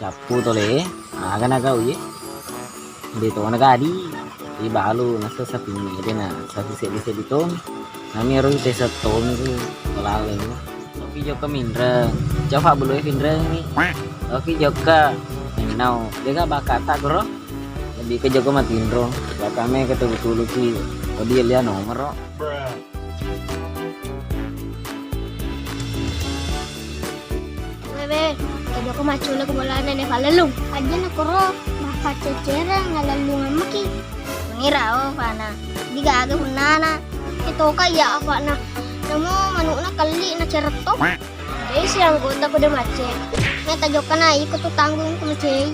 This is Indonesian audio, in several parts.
Capu tole, naga uye. Di to naga di balu nasa sa pinire na sa sisi dito. Nami ron te sa ton ko kalale mo. Oki joka mindra. Jawa bulu mindra ni. Oki joka now. Dega bakata gro. Lebih ke joka matindro. Bakame ketulu ki. Odi liya nomor. Bebe, kaya ko machula ko wala na falalong. Adyan na kuro, makachechera ngalalungan maki. Mangira o pana. Di gaga hunana. Ito kaya apa na. Namo manu na kali na certo. Dahil siyang gota ko de mache. May tajok ka na ikot tanggung ko mache.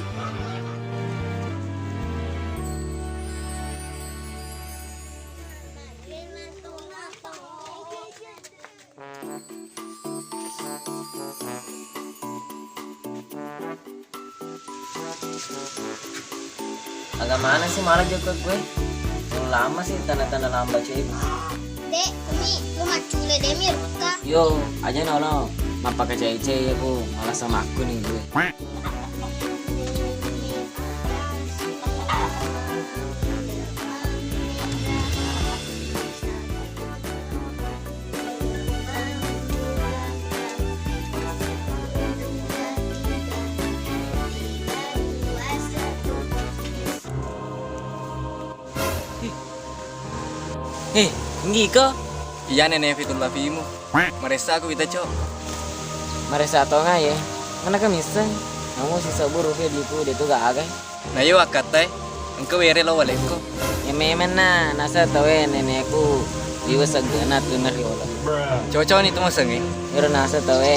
Agak mana sih malah juga gue? Yang lama sih tanda-tanda lambat cuy. Dek, kami lu machule de mirka. Yo, aja nono. Mapa ke cewek aku malah sama aku nih gue. Hindi ko. Iyan nenek fitul lafimu. Maresa aku kita cok. Maresa to nga ya. Mana kamisan? Kamu sisa buru ke diku dia tuh gak agak. Na yo akatai. Engkau were lo waleko. Ya memang na nasa tawe nenekku diwa sagana tuh nariola. Cocok nih tuh masangi. Pero nasa tawe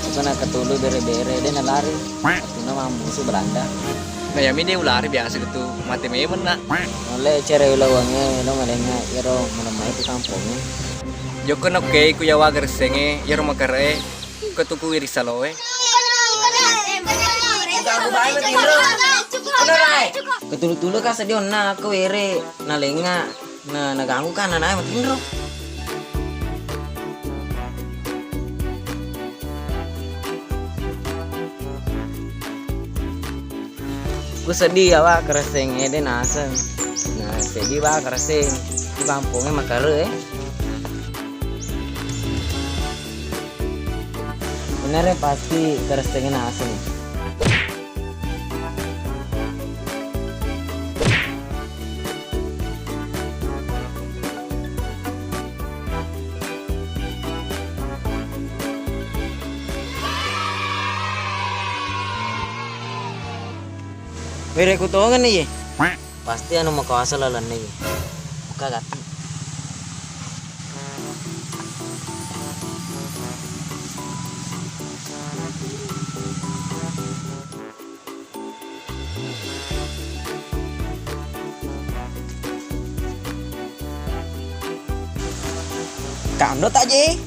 aku na ketulu bere-bere dia nalari. Aku na mambusu Belanda. Nah yami dia ulari biasa gitu. Mati memang na. Oleh cara ulawangnya lo ngalengnya iro menamai itu kampungnya. Joko no kei ku yawa gersenge yaro makare. Ketuku iri saloe. Ketulu-tulu ka sa diyon na ako ere nalenga na naganggu ka na na matinro. Ku sedih ya wa kereseng ede nasa. Nah sedih wa kereseng di kampungnya makare Bener ya pasti keresengnya nasa nih. Bere kutongan nih. Pasti anu makawasa lalan nih. Buka gati. Cảm nó ta gì?